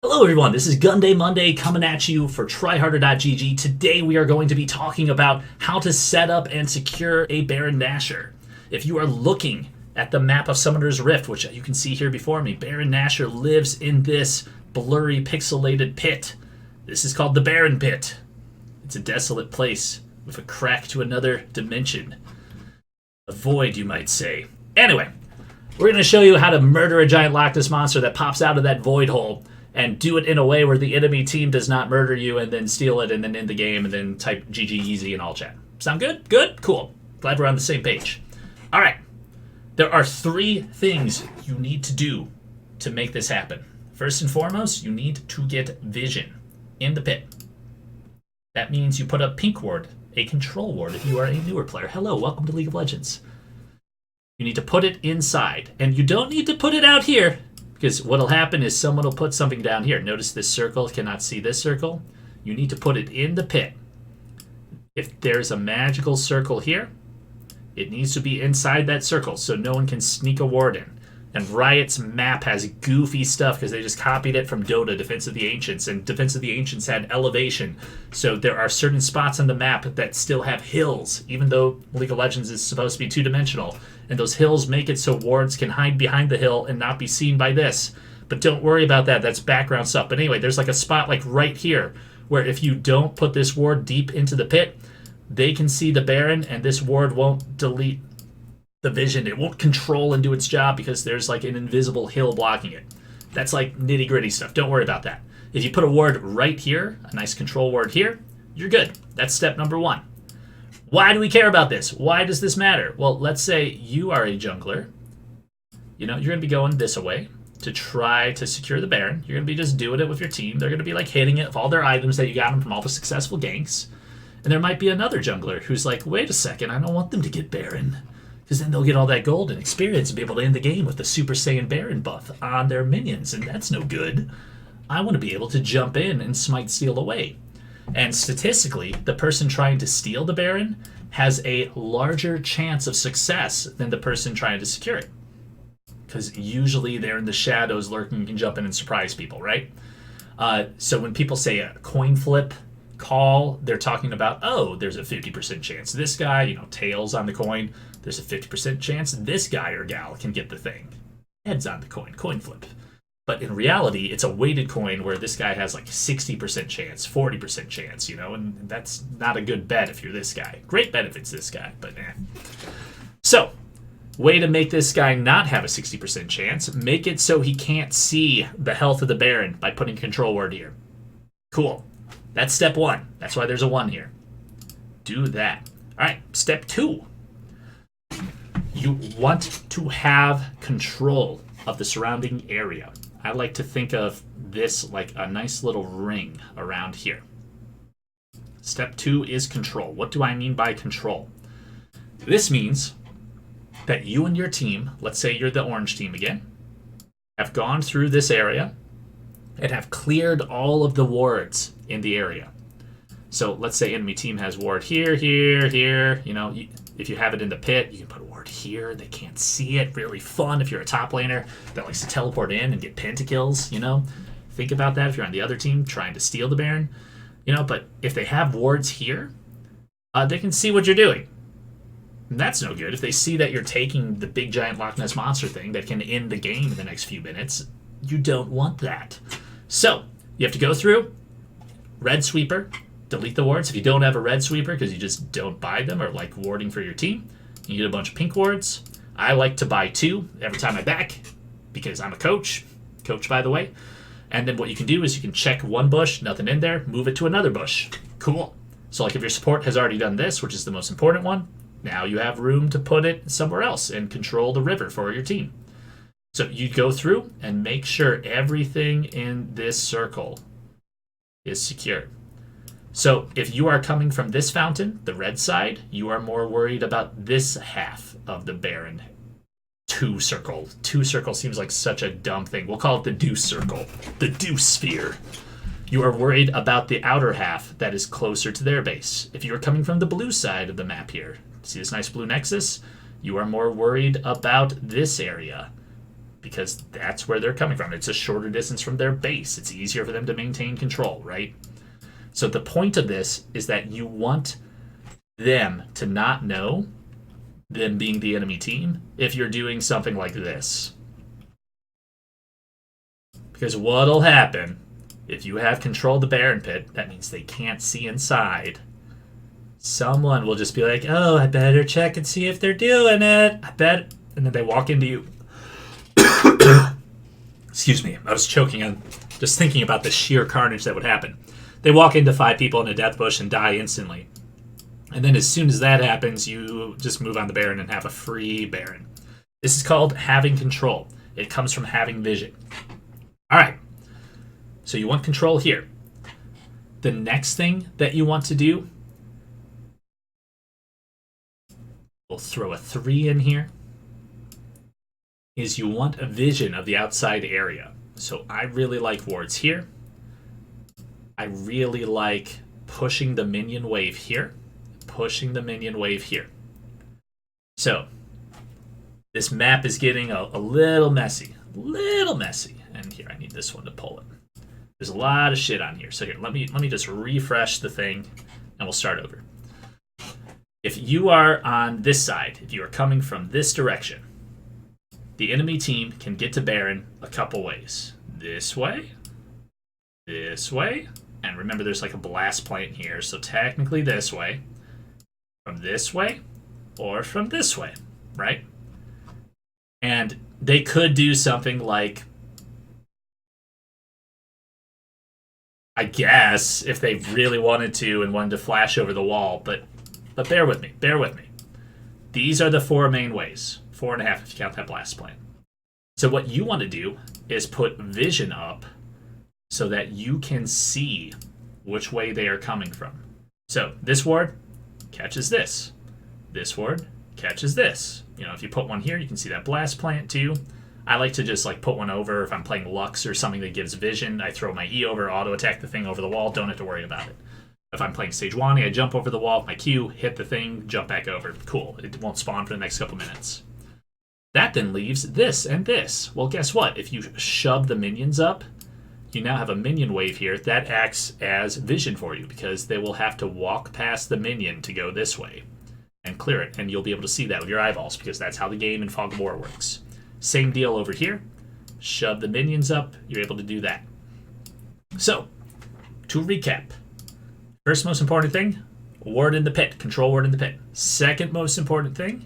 Hello everyone, this is Gun Day Monday coming at you for TryHarder.gg. Today we are going to be talking about how to set up and secure a Baron Nashor. If you are looking at the map of Summoner's Rift, which you can see here before me, Baron Nashor lives in this blurry pixelated pit. This is called the Baron Pit. It's a desolate place with a crack to another dimension. A void, you might say. Anyway, we're going to show you how to murder a giant Loch Ness monster that pops out of that void hole and do it in a way where the enemy team does not murder you and then steal it and then end the game and then type GG easy in all chat. Sound good? Good? Cool. Glad we're on the same page. All right. There are 3 things you need to do to make this happen. First and foremost, you need to get vision in the pit. That means you put a pink ward, a control ward if you are a newer player. Hello, welcome to League of Legends. You need to put it inside, and you don't need to put it out here, because what'll happen is someone will put something down here. Notice this circle cannot see this circle. You need to put it in the pit. If there's a magical circle here, it needs to be inside that circle so no one can sneak a ward in. And Riot's map has goofy stuff because they just copied it from Dota, Defense of the Ancients, and Defense of the Ancients had elevation. So there are certain spots on the map that still have hills, even though League of Legends is supposed to be two-dimensional. And those hills make it so wards can hide behind the hill and not be seen by this. But don't worry about that, that's background stuff. But anyway, there's like a spot like right here where if you don't put this ward deep into the pit, they can see the Baron and this ward won't delete the vision. It won't control and do its job because there's like an invisible hill blocking it. That's like nitty gritty stuff. Don't worry about that. If you put a ward right here, a nice control ward here, you're good. That's step number 1. Why do we care about this? Why does this matter? Well, let's say you are a jungler. You're going to be going this way to try to secure the Baron. You're going to be just doing it with your team. They're going to be like hitting it with all their items that you got them from all the successful ganks. And there might be another jungler who's like, wait a second, I don't want them to get Baron, because then they'll get all that gold and experience and be able to end the game with the Super Saiyan Baron buff on their minions, and that's no good. I want to be able to jump in and smite steal away. And statistically, the person trying to steal the Baron has a larger chance of success than the person trying to secure it. Because usually they're in the shadows lurking, you can jump in and surprise people, right? So when people say a coin flip call, they're talking about, oh, there's a 50% chance this guy, tails on the coin, there's a 50% chance this guy or gal can get the thing. Heads on the coin flip. But in reality, it's a weighted coin where this guy has like 60% chance, 40% chance, and that's not a good bet if you're this guy. Great bet if it's this guy, but eh. So, way to make this guy not have a 60% chance, make it so he can't see the health of the Baron by putting control word here. Cool. That's step 1. That's why there's a 1 here. Do that. All right, step 2. You want to have control of the surrounding area. I like to think of this like a nice little ring around here. Step 2 is control. What do I mean by control? This means that you and your team, let's say you're the orange team again, have gone through this area and have cleared all of the wards in the area. So let's say enemy team has ward here, here, here. If you have it in the pit, you can put a ward here. They can't see it. Really fun if you're a top laner that likes to teleport in and get pentakills, Think about that if you're on the other team trying to steal the Baron. But if they have wards here, they can see what you're doing. And that's no good. If they see that you're taking the big giant Loch Ness monster thing that can end the game in the next few minutes, you don't want that. So you have to go through, red sweeper, delete the wards. If you don't have a red sweeper because you just don't buy them or like warding for your team, you get a bunch of pink wards. I like to buy 2 every time I back because I'm a coach, by the way. And then what you can do is you can check one bush, nothing in there, move it to another bush. Cool. So like if your support has already done this, which is the most important one, now you have room to put it somewhere else and control the river for your team. So you go through and make sure everything in this circle is secure. So if you are coming from this fountain, the red side, you are more worried about this half of the Baron. 2 circle. 2 circle seems like such a dumb thing. We'll call it the deuce circle. The deuce sphere. You are worried about the outer half that is closer to their base. If you are coming from the blue side of the map here, see this nice blue nexus? You are more worried about this area because that's where they're coming from. It's a shorter distance from their base. It's easier for them to maintain control, right? So the point of this is that you want them to not know, them being the enemy team, if you're doing something like this. Because what'll happen, if you have control of the Baron Pit, that means they can't see inside. Someone will just be like, oh, I better check and see if they're doing it. I bet. And then they walk into you. Excuse me. I was choking on just thinking about the sheer carnage that would happen. They walk into 5 people in a death bush and die instantly. And then as soon as that happens, you just move on the Baron and have a free Baron. This is called having control. It comes from having vision. All right. So you want control here. The next thing that you want to do, we'll throw a 3 in here, is you want a vision of the outside area. So I really like wards here. I really like pushing the minion wave here. Pushing the minion wave here. So this map is getting a little messy. And here, I need this one to pull it. There's a lot of shit on here. So here, let me just refresh the thing and we'll start over. If you are on this side, if you are coming from this direction, the enemy team can get to Baron a couple ways. This way, and remember there's like a blast plant here, so technically this way, from this way, or from this way, right? And they could do something like, I guess, if they really wanted to and wanted to flash over the wall, but bear with me. These are the 4 main ways. 4.5 if you count that blast plant. So what you want to do is put vision up so that you can see which way they are coming from. So this ward catches this. This ward catches this. You know, if you put one here, you can see that blast plant too. I like to just like put one over if I'm playing Lux or something that gives vision. I throw my E over, auto attack the thing over the wall. Don't have to worry about it. If I'm playing Sejuani, I jump over the wall, my Q, hit the thing, jump back over. Cool. It won't spawn for the next couple minutes. That then leaves this and this. Well, guess what? If you shove the minions up, you now have a minion wave here that acts as vision for you because they will have to walk past the minion to go this way and clear it, and you'll be able to see that with your eyeballs because that's how the game in Fog of War works. Same deal over here. Shove the minions up, you're able to do that. So, to recap, first most important thing, ward in the pit, control ward in the pit. Second most important thing,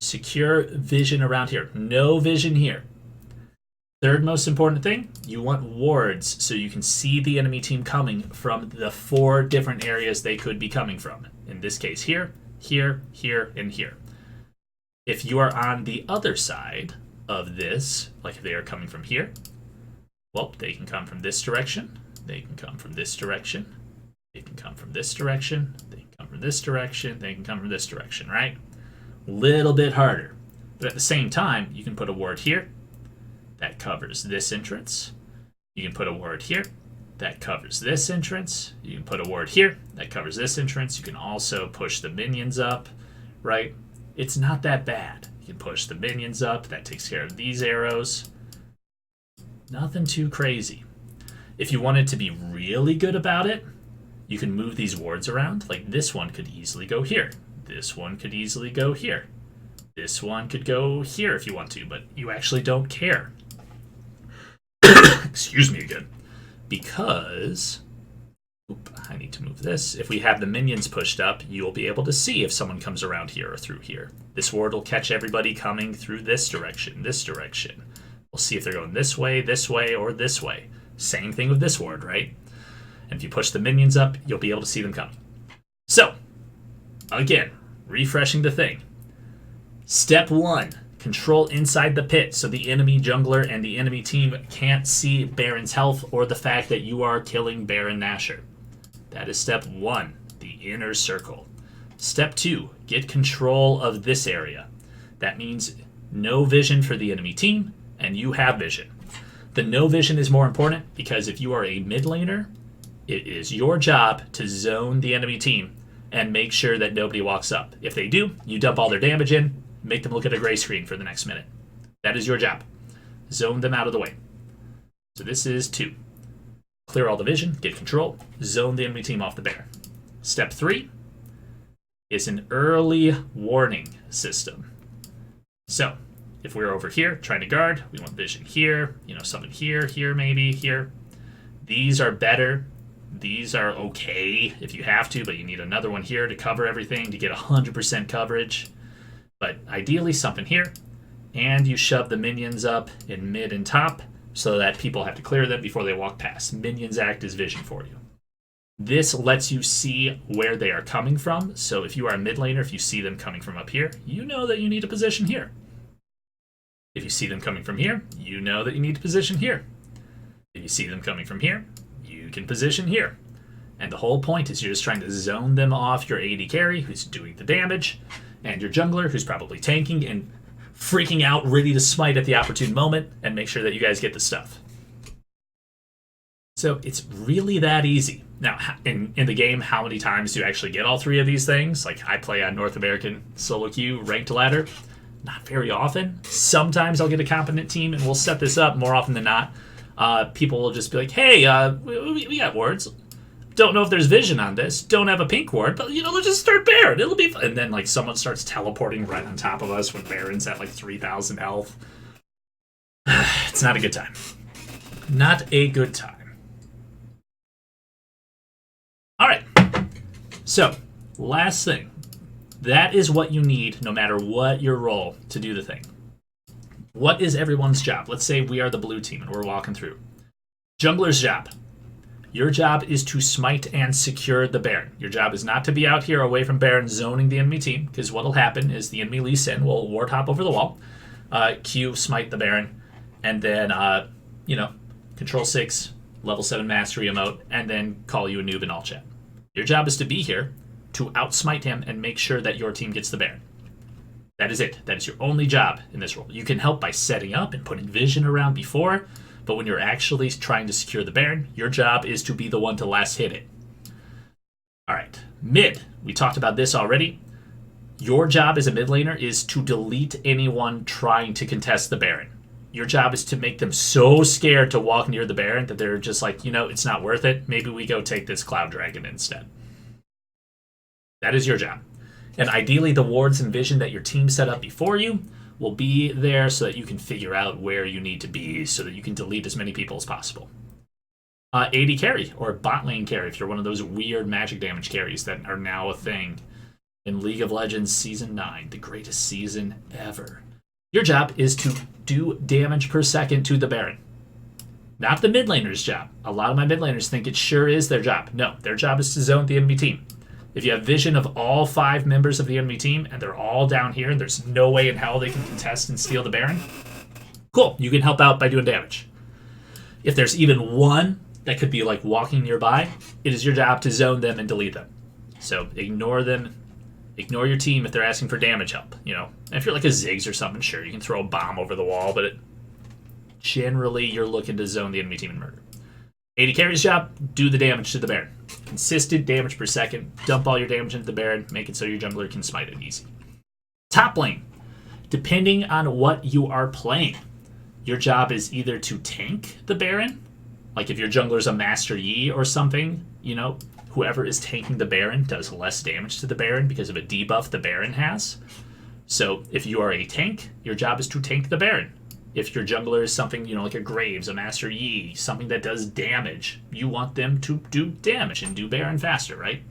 secure vision around here. No vision here. Third most important thing, you want wards so you can see the enemy team coming from the 4 different areas they could be coming from. In this case, here, here, here, and here. If you are on the other side of this, like if they are coming from here, well, they can come from this direction, they can come from this direction, they can come from this direction, they can come from this direction, they can come from this direction, right? Little bit harder. But at the same time, you can put a ward here that covers this entrance. You can put a ward here that covers this entrance. You can put a ward here that covers this entrance. You can also push the minions up, right? It's not that bad. You can push the minions up. That takes care of these arrows. Nothing too crazy. If you wanted to be really good about it, you can move these wards around. Like this one could easily go here. This one could easily go here. This one could go here if you want to, but you actually don't care. Excuse me again. Because, I need to move this. If we have the minions pushed up, you'll be able to see if someone comes around here or through here. This ward will catch everybody coming through this direction, this direction. We'll see if they're going this way, or this way. Same thing with this ward, right? And if you push the minions up, you'll be able to see them coming. So, again, refreshing the thing. Step 1, control inside the pit so the enemy jungler and the enemy team can't see Baron's health or the fact that you are killing Baron Nashor. That is step 1, the inner circle. Step 2, get control of this area. That means no vision for the enemy team, and you have vision. The no vision is more important because if you are a mid laner, it is your job to zone the enemy team and make sure that nobody walks up. If they do, you dump all their damage in, make them look at a gray screen for the next minute. That is your job. Zone them out of the way. So this is 2. Clear all the vision, get control, zone the enemy team off the Baron. Step 3 is an early warning system. So, if we're over here trying to guard, we want vision here, something here, maybe, here. These are better. These are okay if you have to, but you need another one here to cover everything to get 100% coverage. But ideally, something here. And you shove the minions up in mid and top so that people have to clear them before they walk past. Minions act as vision for you. This lets you see where they are coming from. So if you are a mid laner, if you see them coming from up here, you know that you need to position here. If you see them coming from here, you know that you need to position here. If you see them coming from here, you can position here. And the whole point is you're just trying to zone them off your AD carry, who's doing the damage, and your jungler, who's probably tanking and freaking out, ready to smite at the opportune moment, and make sure that you guys get the stuff. So it's really that easy. Now, in the game, how many times do you actually get all 3 of these things? Like, I play on North American solo queue ranked ladder. Not very often. Sometimes I'll get a competent team, and we'll set this up. More often than not, people will just be like, hey, we got wards. Don't know if there's vision on this. Don't have a pink ward, but, let's just start Baron. It'll be fun. And then, someone starts teleporting right on top of us when Baron's at, 3,000 health. It's not a good time. Not a good time. All right. So, last thing. That is what you need no matter what your role to do the thing. What is everyone's job? Let's say we are the blue team and we're walking through. Jungler's job. Your job is to smite and secure the Baron. Your job is not to be out here away from Baron zoning the enemy team, because what will happen is the enemy Lee Sin will ward hop over the wall, Q smite the Baron, and then, control 6, level 7 mastery emote, and then call you a noob in all chat. Your job is to be here to outsmite him and make sure that your team gets the Baron. That is it. That is your only job in this role. You can help by setting up and putting vision around before, but when you're actually trying to secure the Baron, your job is to be the one to last hit it. All right, mid. We talked about this already. Your job as a mid laner is to delete anyone trying to contest the Baron. Your job is to make them so scared to walk near the Baron that they're just like, it's not worth it. Maybe we go take this Cloud Dragon instead. That is your job. And ideally, the wards and vision that your team set up before you will be there so that you can figure out where you need to be so that you can delete as many people as possible. AD carry, or bot lane carry, if you're one of those weird magic damage carries that are now a thing in League of Legends Season 9, the greatest season ever. Your job is to do damage per second to the Baron. Not the mid laner's job. A lot of my mid laners think it sure is their job. No, their job is to zone the enemy team. If you have vision of all 5 members of the enemy team and they're all down here and there's no way in hell they can contest and steal the Baron, cool, you can help out by doing damage. If there's even one that could be walking nearby, it is your job to zone them and delete them. So ignore them, ignore your team if they're asking for damage help. And if you're like a Ziggs or something, sure, you can throw a bomb over the wall, but generally you're looking to zone the enemy team and murder. AD carry's job, do the damage to the Baron. Consistent damage per second. Dump all your damage into the Baron. Make it so your jungler can smite it easy. Top lane. Depending on what you are playing, your job is either to tank the Baron. Like if your jungler's a Master Yi or something, whoever is tanking the Baron does less damage to the Baron because of a debuff the Baron has. So if you are a tank, your job is to tank the Baron. If your jungler is something, like a Graves, a Master Yi, something that does damage, you want them to do damage and do Baron faster, right?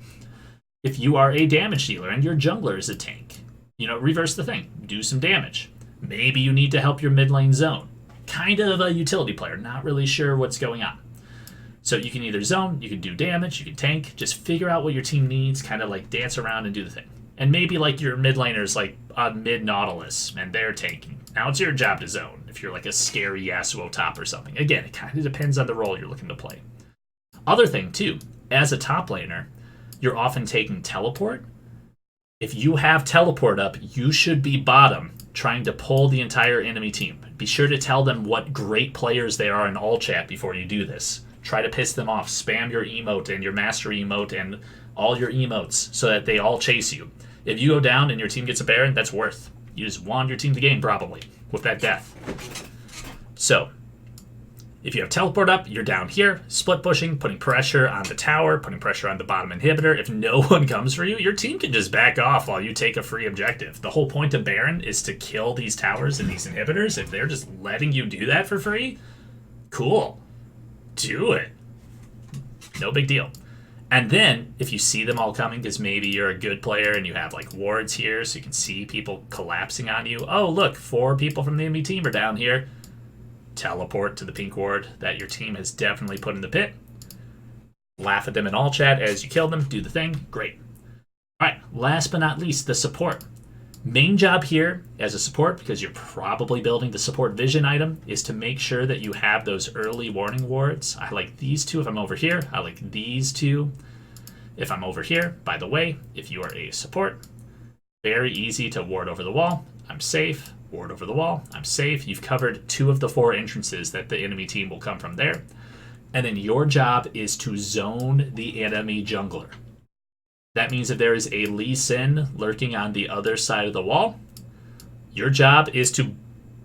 If you are a damage dealer and your jungler is a tank, reverse the thing. Do some damage. Maybe you need to help your mid lane zone. Kind of a utility player, not really sure what's going on. So you can either zone, you can do damage, you can tank, just figure out what your team needs, kind of dance around and do the thing. And maybe your mid laner's on mid Nautilus and they're tanking. Now it's your job to zone if you're a scary Yasuo top or something. Again, it kind of depends on the role you're looking to play. Other thing too, as a top laner, you're often taking teleport. If you have teleport up, you should be bottom trying to pull the entire enemy team. Be sure to tell them what great players they are in all chat before you do this. Try to piss them off. Spam your emote and your master emote and all your emotes so that they all chase you. If you go down and your team gets a Baron, that's worth. You just won your team the game, probably, with that death. So if you have teleport up, you're down here, split pushing, putting pressure on the tower, putting pressure on the bottom inhibitor. If no one comes for you, your team can just back off while you take a free objective. The whole point of Baron is to kill these towers and these inhibitors. If they're just letting you do that for free, cool. Do it. No big deal. And then, if you see them all coming, because maybe you're a good player and you have like wards here, so you can see people collapsing on you. Oh, look, 4 people from the enemy team are down here. Teleport to the pink ward that your team has definitely put in the pit. Laugh at them in all chat as you kill them. Do the thing. Great. All right, last but not least, the support. Main job here as a support, because you're probably building the support vision item, is to make sure that you have those early warning wards. I like these 2 if I'm over here. I like these 2 if I'm over here. By the way, if you are a support, very easy to ward over the wall. I'm safe. Ward over the wall. I'm safe. You've covered 2 of the 4 entrances that the enemy team will come from there. And then your job is to zone the enemy jungler. That means if there is a Lee Sin lurking on the other side of the wall, your job is to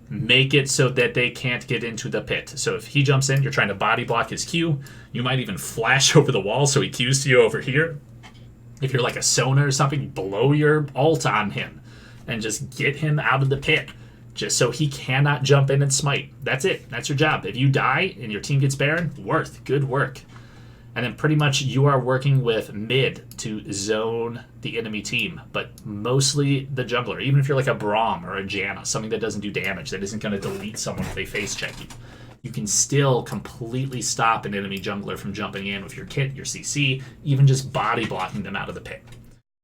make it so that they can't get into the pit. So if he jumps in, you're trying to body block his Q. You might even flash over the wall so he Qs to you over here. If you're like a Sona or something, blow your ult on him and just get him out of the pit, just so he cannot jump in and smite. That's it. That's your job. If you die and your team gets Baron, good work. And then pretty much you are working with mid to zone the enemy team, but mostly the jungler. Even if you're like a Braum or a Janna, something that doesn't do damage, that isn't going to delete someone if they face check you, you can still completely stop an enemy jungler from jumping in with your kit, your CC, even just body blocking them out of the pit.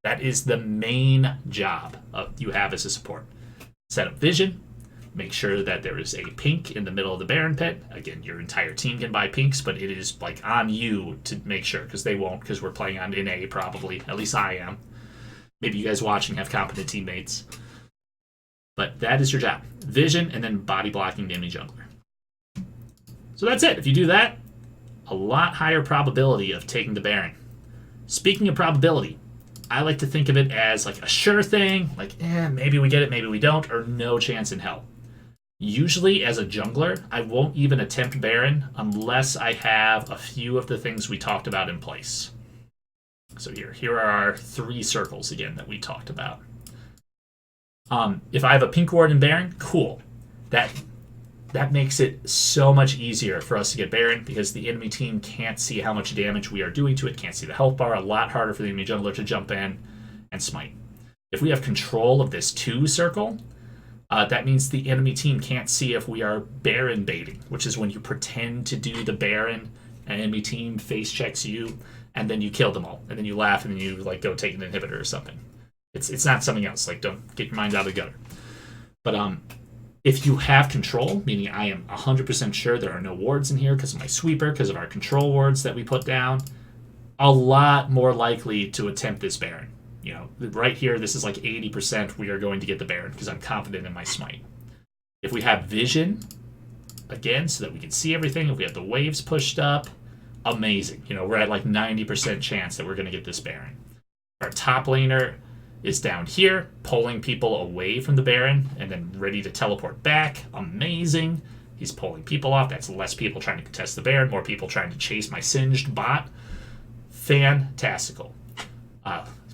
That is the main job you have as a support. Set up vision. Make sure that there is a pink in the middle of the Baron pit. Again, your entire team can buy pinks, but it is like on you to make sure, because they won't, because we're playing on NA probably. At least I am. Maybe you guys watching have competent teammates. But that is your job. Vision and then body blocking the enemy jungler. So that's it. If you do that, a lot higher probability of taking the Baron. Speaking of probability, I like to think of it as like a sure thing, like maybe we get it, maybe we don't, or no chance in hell. Usually, as a jungler, I won't even attempt Baron unless I have a few of the things we talked about in place. So here are our 3 circles again that we talked about. If I have a pink ward in Baron, cool. That makes it so much easier for us to get Baron, because the enemy team can't see how much damage we are doing to it, can't see the health bar. A lot harder for the enemy jungler to jump in and smite. If we have control of this 2 circle, that means the enemy team can't see if we are Baron baiting, which is when you pretend to do the Baron and enemy team face checks you, and then you kill them all, and then you laugh, and then you like go take an inhibitor or something. It's not something else. Like, don't get your mind out of the gutter. But if you have control, meaning I am 100% sure there are no wards in here because of my sweeper, because of our control wards that we put down, a lot more likely to attempt this Baron. You know, right here, this is like 80% we are going to get the Baron because I'm confident in my smite. If we have vision, again, so that we can see everything, if we have the waves pushed up, amazing. You know, we're at like 90% chance that we're going to get this Baron. Our top laner is down here, pulling people away from the Baron and then ready to teleport back. Amazing. He's pulling people off. That's less people trying to contest the Baron, more people trying to chase my singed bot. Fantastical.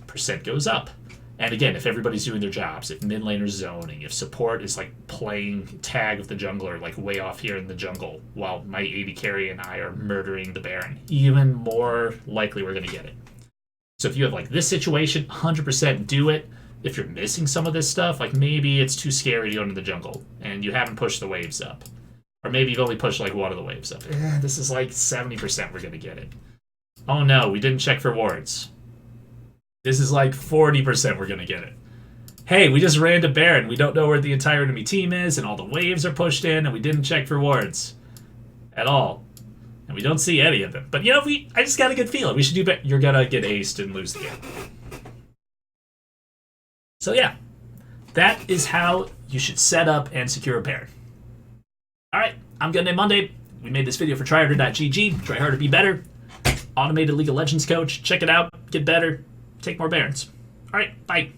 Percent goes up. And again, if everybody's doing their jobs, if mid laner's zoning, if support is like playing tag with the jungler, like way off here in the jungle, while my AD carry and I are murdering the Baron, even more likely we're going to get it. So if you have like this situation, 100% do it. If you're missing some of this stuff, like maybe it's too scary to go into the jungle and you haven't pushed the waves up. Or maybe you've only pushed like one of the waves up. This is like 70% we're going to get it. Oh no, we didn't check for wards. This is like 40% we're going to get it. Hey, we just ran to Baron. We don't know where the entire enemy team is, and all the waves are pushed in, and we didn't check for wards at all. And we don't see any of them. But, you know, I just got a good feeling. We should do better. You're going to get aced and lose the game. So, yeah. That is how you should set up and secure a Baron. All right. I'm Gunday Monday. We made this video for TryHarder.gg. Try harder, be better. Automated League of Legends coach. Check it out. Get better. Take more Barons. All right. Bye.